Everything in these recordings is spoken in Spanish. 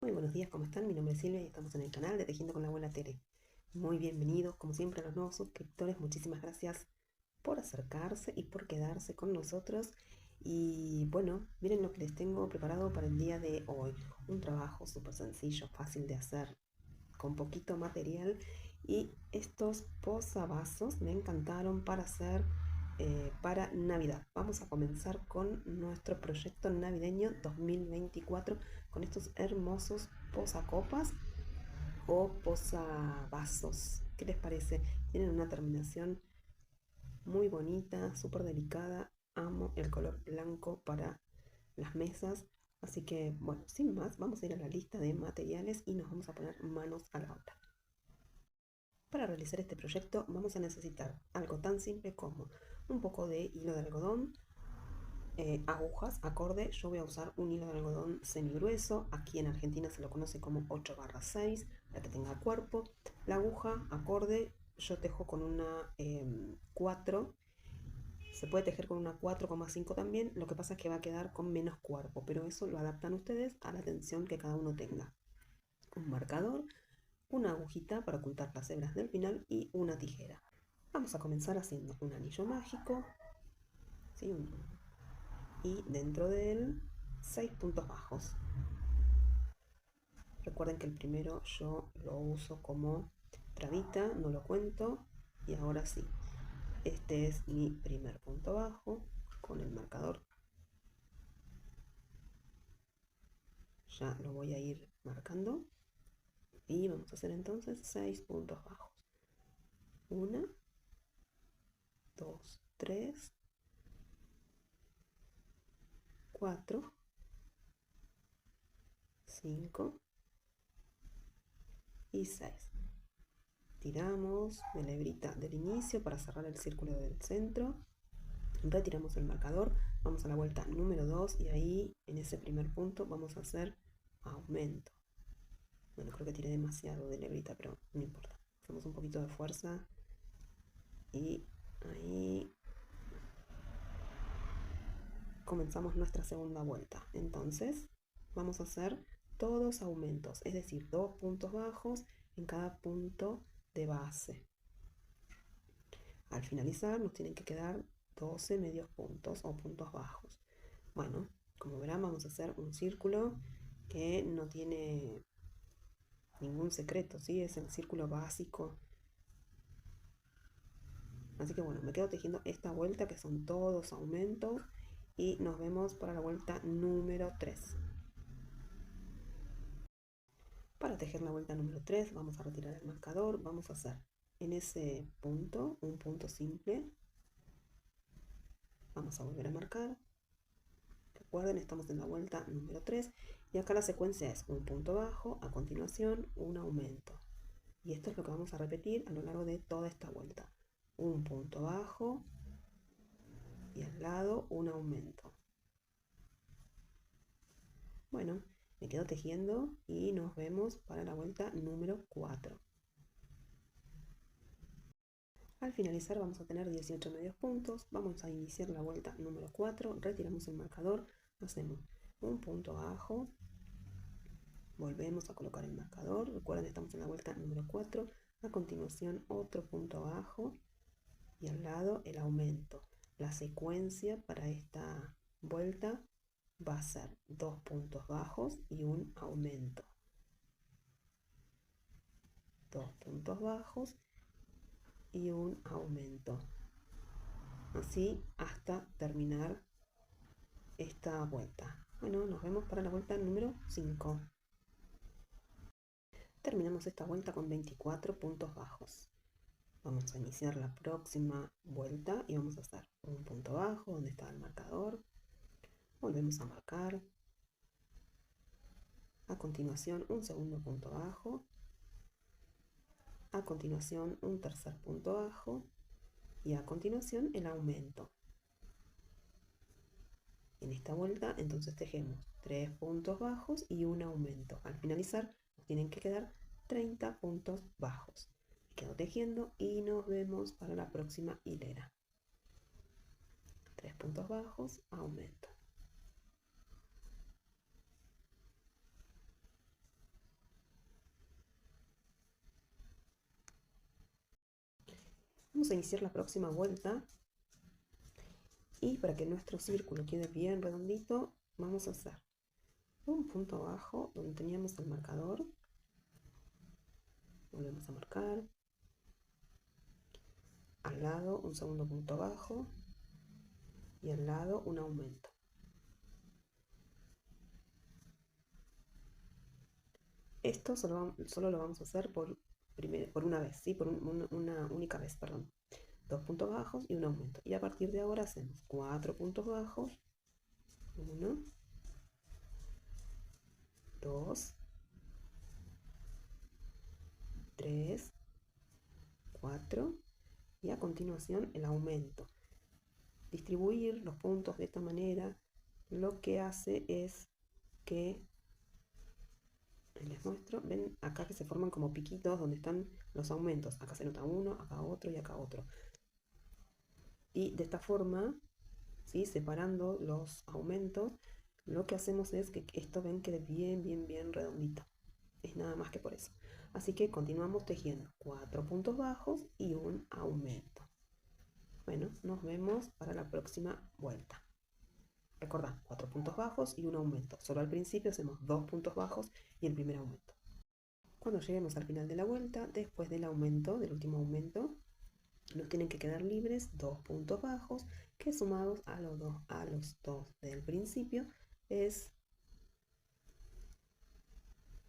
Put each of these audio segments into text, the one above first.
Muy buenos días, ¿cómo están? Mi nombre es Silvia y estamos en el canal de Tejiendo con la Abuela Tere. Muy bienvenidos, como siempre, a los nuevos suscriptores. Muchísimas gracias por acercarse y por quedarse con nosotros. Y bueno, miren lo que les tengo preparado para el día de hoy. Un trabajo súper sencillo, fácil de hacer, con poquito material. Y estos posavasos me encantaron para hacer para Navidad. Vamos a comenzar con nuestro proyecto navideño 2024 con estos hermosos posacopas o posavasos. ¿Qué les parece? Tienen una terminación muy bonita, súper delicada. Amo el color blanco para las mesas. Así que, bueno, sin más, vamos a ir a la lista de materiales y nos vamos a poner manos a la obra. Para realizar este proyecto vamos a necesitar algo tan simple como un poco de hilo de algodón, agujas acorde. Yo voy a usar un hilo de algodón semigrueso, aquí en Argentina se lo conoce como 8/6 para que tenga cuerpo. La aguja acorde yo tejo con una 4, se puede tejer con una 4,5 también, lo que pasa es que va a quedar con menos cuerpo, pero eso lo adaptan ustedes a la tensión que cada uno tenga. Un marcador, una agujita para ocultar las hebras del final y una tijera. Vamos a comenzar haciendo un anillo mágico, ¿sí? Y dentro de él 6 puntos bajos. Recuerden que el primero yo lo uso como trabita, no lo cuento. Y ahora sí, este es mi primer punto bajo con el marcador. Ya lo voy a ir marcando. Y vamos a hacer entonces 6 puntos bajos. 1, 2, 3, 4, 5 y 6. Tiramos de la hebrita del inicio para cerrar el círculo del centro. Retiramos el marcador, vamos a la vuelta número 2 y ahí en ese primer punto vamos a hacer aumento. Bueno, creo que tiré demasiado de la hebrita, pero no importa. Hacemos un poquito de fuerza y ahí comenzamos nuestra segunda vuelta. Entonces vamos a hacer todos aumentos, es decir, 2 puntos bajos en cada punto de base. Al finalizar nos tienen que quedar 12 medios puntos o puntos bajos. Bueno, como verán vamos a hacer un círculo que no tiene ningún secreto, ¿sí? Es el círculo básico. Así que bueno, me quedo tejiendo esta vuelta que son todos aumentos y nos vemos para la vuelta número 3. Para tejer la vuelta número 3 vamos a retirar el marcador, vamos a hacer en ese punto un punto simple. Vamos a volver a marcar. Recuerden, estamos en la vuelta número 3 y acá la secuencia es un punto bajo, a continuación un aumento. Y esto es lo que vamos a repetir a lo largo de toda esta vuelta. Un punto bajo y al lado un aumento. Bueno, me quedo tejiendo y nos vemos para la vuelta número 4. Al finalizar vamos a tener 18 medios puntos. Vamos a iniciar la vuelta número 4. Retiramos el marcador, hacemos un punto bajo, volvemos a colocar el marcador. Recuerden, estamos en la vuelta número 4. A continuación otro punto bajo y al lado el aumento. La secuencia para esta vuelta va a ser 2 puntos bajos y un aumento. 2 puntos bajos y un aumento. Así hasta terminar esta vuelta. Bueno, nos vemos para la vuelta número 5. Terminamos esta vuelta con 24 puntos bajos. Vamos a iniciar la próxima vuelta y vamos a hacer un punto bajo donde está el marcador. Volvemos a marcar. A continuación un segundo punto bajo. A continuación un tercer punto bajo. Y a continuación el aumento. En esta vuelta entonces tejemos 3 puntos bajos y un aumento. Al finalizar nos tienen que quedar 30 puntos bajos. Me quedo tejiendo y nos vemos para la próxima hilera. 3 puntos bajos, aumento. Vamos a iniciar la próxima vuelta y para que nuestro círculo quede bien redondito, vamos a hacer un punto abajo donde teníamos el marcador. Volvemos a marcar. Al lado un segundo punto abajo y al lado un aumento. Esto solo lo vamos a hacer por una vez, ¿sí? Por una única vez, perdón. 2 puntos bajos y un aumento. Y a partir de ahora hacemos 4 puntos bajos. 1, 2, 3, 4 y a continuación el aumento. Distribuir los puntos de esta manera lo que hace es que, les muestro, ven acá que se forman como piquitos donde están los aumentos. Acá se nota uno, acá otro y acá otro. Y de esta forma, ¿sí? Separando los aumentos, lo que hacemos es que esto ven quede bien redondito. Es nada más que por eso. Así que continuamos tejiendo 4 puntos bajos y un aumento. Bueno, nos vemos para la próxima vuelta. Recordad, 4 puntos bajos y un aumento. Solo al principio hacemos 2 puntos bajos y el primer aumento. Cuando lleguemos al final de la vuelta, después del aumento, del último aumento, nos tienen que quedar libres 2 puntos bajos que sumados a los dos del principio es,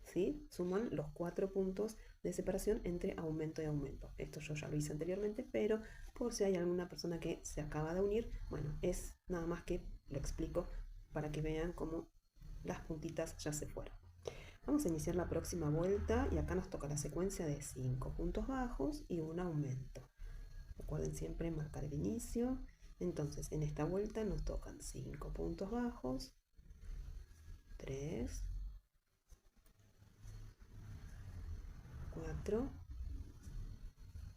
¿sí? Suman los 4 puntos de separación entre aumento y aumento. Esto yo ya lo hice anteriormente, pero por si hay alguna persona que se acaba de unir, bueno, es nada más que lo explico para que vean cómo las puntitas ya se fueron. Vamos a iniciar la próxima vuelta y acá nos toca la secuencia de 5 puntos bajos y un aumento. Recuerden siempre marcar el inicio. Entonces en esta vuelta nos tocan 5 puntos bajos, 3, 4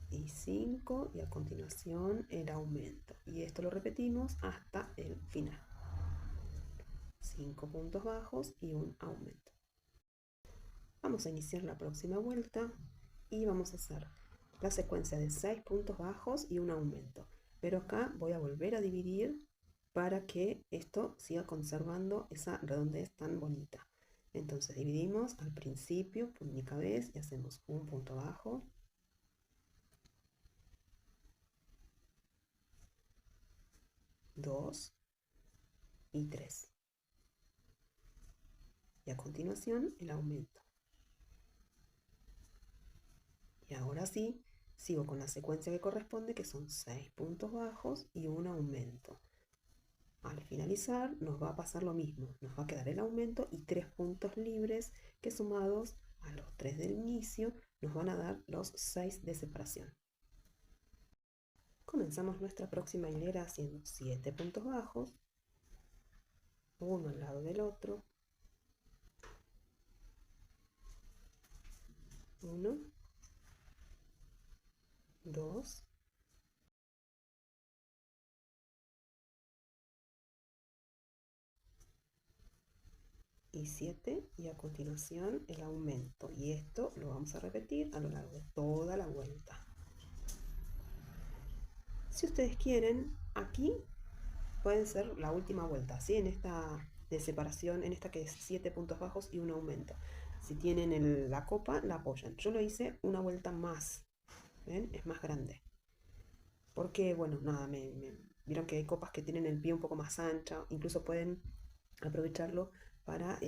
y 5 y a continuación el aumento. Y esto lo repetimos hasta el final. 5 puntos bajos y un aumento. Vamos a iniciar la próxima vuelta y vamos a hacer la secuencia de 6 puntos bajos y un aumento. Pero acá voy a volver a dividir para que esto siga conservando esa redondez tan bonita. Entonces dividimos al principio por única vez y hacemos un punto bajo, 2 y 3. Y a continuación el aumento. Y ahora sí, sigo con la secuencia que corresponde, que son 6 puntos bajos y un aumento. Al finalizar nos va a pasar lo mismo, nos va a quedar el aumento y 3 puntos libres que sumados a los 3 del inicio nos van a dar los 6 de separación. Comenzamos nuestra próxima hilera haciendo 7 puntos bajos, uno al lado del otro, 1, 2, y 7 y a continuación el aumento, y esto lo vamos a repetir a lo largo de toda la vuelta. Si ustedes quieren, aquí pueden ser la última vuelta, ¿sí? En esta de separación, en esta que es 7 puntos bajos y un aumento. Si tienen la copa, la apoyan. Yo lo hice una vuelta más, ¿ven? Es más grande. Porque, bueno, nada, vieron que hay copas que tienen el pie un poco más ancha, incluso pueden aprovecharlo para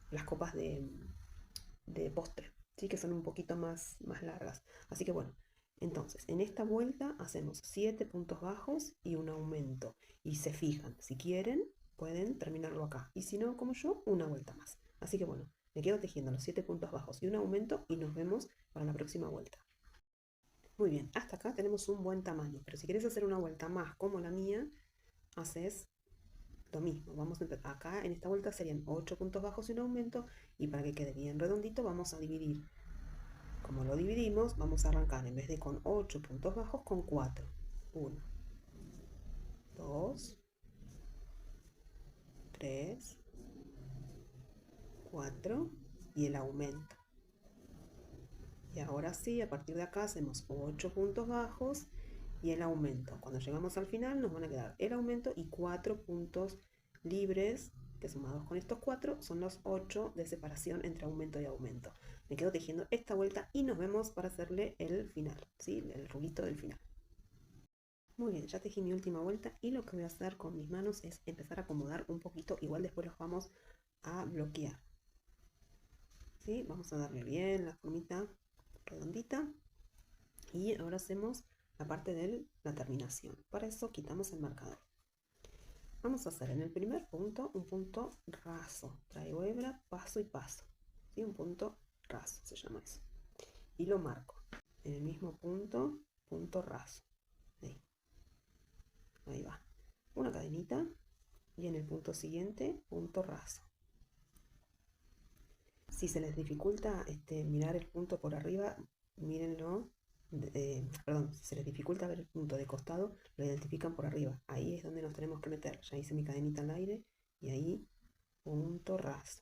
las copas de postre, ¿sí? Que son un poquito más largas. Así que bueno, entonces en esta vuelta hacemos 7 puntos bajos y un aumento. Y se fijan, si quieren, pueden terminarlo acá. Y si no, como yo, una vuelta más. Así que bueno, me quedo tejiendo los 7 puntos bajos y un aumento y nos vemos para la próxima vuelta. Muy bien, hasta acá tenemos un buen tamaño, pero si quieres hacer una vuelta más como la mía, haces lo mismo. Vamos a empezar acá, en esta vuelta serían 8 puntos bajos y un aumento, y para que quede bien redondito vamos a dividir. Como lo dividimos, vamos a arrancar en vez de con 8 puntos bajos con 4. 1, 2, 3, 4 y el aumento. Y ahora sí, a partir de acá hacemos 8 puntos bajos y el aumento. Cuando llegamos al final nos van a quedar el aumento y 4 puntos libres, que sumados con estos 4 son los 8 de separación entre aumento y aumento. Me quedo tejiendo esta vuelta y nos vemos para hacerle el final, ¿sí? El rulito del final. Muy bien, ya tejí mi última vuelta y lo que voy a hacer con mis manos es empezar a acomodar un poquito, igual después los vamos a bloquear. ¿Sí? Vamos a darle bien la formita redondita y ahora hacemos la parte de la terminación. Para eso quitamos el marcador. Vamos a hacer en el primer punto un punto raso. Traigo hebra, paso y paso. ¿Sí? Un punto raso se llama eso. Y lo marco. En el mismo punto, punto raso. Ahí. Ahí va. Una cadenita y en el punto siguiente, punto raso. Si se les dificulta mirar el punto por arriba, mírenlo. Perdón, si se les dificulta ver el punto de costado, lo identifican por arriba. Ahí es donde nos tenemos que meter. Ya hice mi cadenita al aire y ahí punto raso.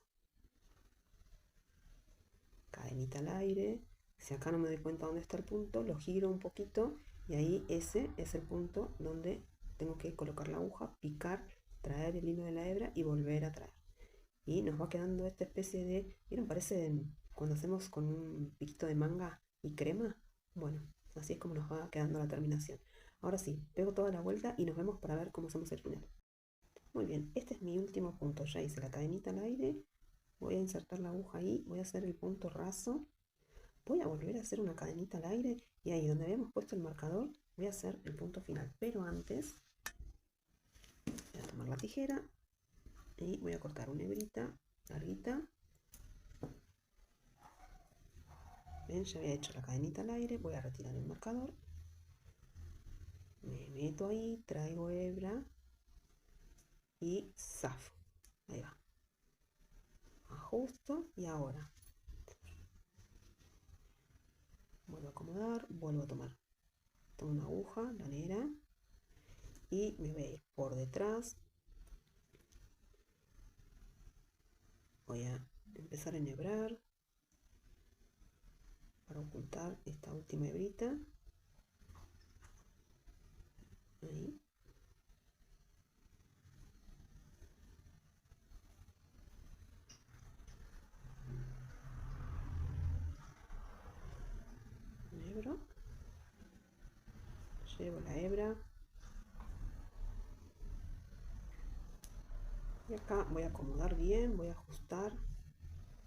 Cadenita al aire. Si acá no me doy cuenta dónde está el punto, lo giro un poquito y ahí ese es el punto donde tengo que colocar la aguja, picar, traer el hilo de la hebra y volver a traer. Y nos va quedando esta especie de, ¿vieron? Parece cuando hacemos con un piquito de manga y crema. Bueno, así es como nos va quedando la terminación. Ahora sí, pego toda la vuelta y nos vemos para ver cómo hacemos el final. Muy bien, este es mi último punto. Ya hice la cadenita al aire, voy a insertar la aguja ahí, voy a hacer el punto raso, voy a volver a hacer una cadenita al aire y ahí donde habíamos puesto el marcador voy a hacer el punto final. Pero antes voy a tomar la tijera y voy a cortar una hebrita larguita. Ven, ya había hecho la cadenita al aire, voy a retirar el marcador, me meto ahí, traigo hebra y zafo. Ahí va. Ajusto y ahora vuelvo a acomodar, vuelvo a tomar. Tomo una aguja, lanera y me voy a ir por detrás. Voy a empezar a enhebrar para ocultar esta última hebrita. Ahí. Enhebro. Llevo la hebra. Y acá voy a acomodar bien, voy a ajustar,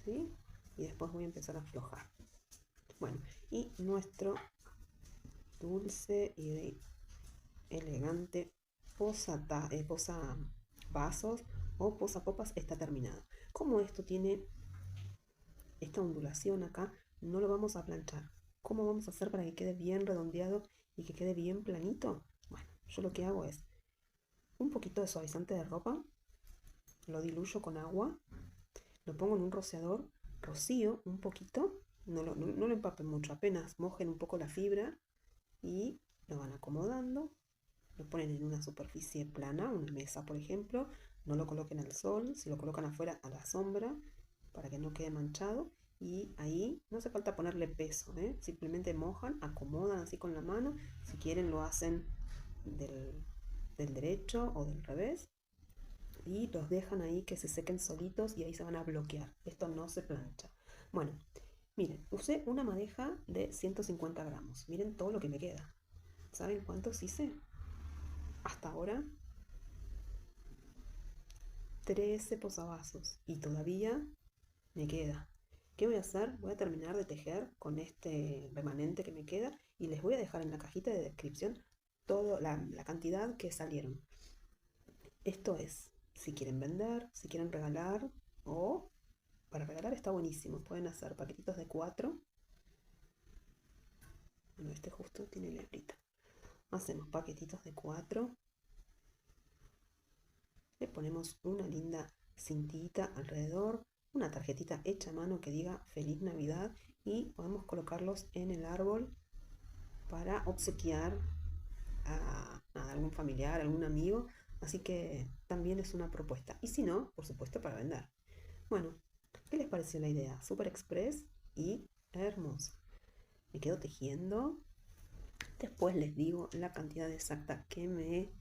¿sí? Y después voy a empezar a aflojar. Bueno, y nuestro dulce y elegante posa vasos o posa popas está terminado. Como esto tiene esta ondulación acá, no lo vamos a planchar. ¿Cómo vamos a hacer para que quede bien redondeado y que quede bien planito? Bueno, yo lo que hago es un poquito de suavizante de ropa, lo diluyo con agua, lo pongo en un rociador, rocío un poquito, no lo empapen mucho, apenas mojen un poco la fibra y lo van acomodando, lo ponen en una superficie plana, una mesa por ejemplo, no lo coloquen al sol, si lo colocan afuera a la sombra para que no quede manchado y ahí no hace falta ponerle peso, simplemente mojan, acomodan así con la mano, si quieren lo hacen del derecho o del revés y los dejan ahí que se sequen solitos y ahí se van a bloquear, esto no se plancha. Bueno, miren, usé una madeja de 150 gramos, miren todo lo que me queda. ¿Saben cuántos hice? Hasta ahora 13 posavasos y todavía me queda. ¿Qué voy a hacer? Voy a terminar de tejer con este remanente que me queda y les voy a dejar en la cajita de descripción toda la cantidad que salieron. Esto es, si quieren vender, si quieren regalar o para regalar está buenísimo. Pueden hacer paquetitos de 4. Bueno, este justo tiene lebrita. Hacemos paquetitos de 4. Le ponemos una linda cintita alrededor, una tarjetita hecha a mano que diga Feliz Navidad y podemos colocarlos en el árbol para obsequiar a algún familiar, a algún amigo. Así que también es una propuesta. Y si no, por supuesto para vender. Bueno, ¿qué les pareció la idea? Super express y hermosa. me quedo tejiendo. Después les digo la cantidad exacta que me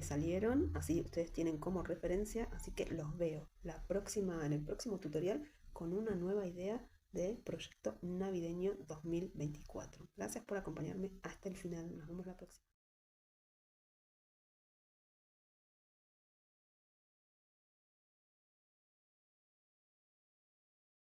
salieron, así ustedes tienen como referencia, así que los veo en el próximo tutorial con una nueva idea de proyecto navideño 2024. Gracias por acompañarme hasta el final, nos vemos la próxima.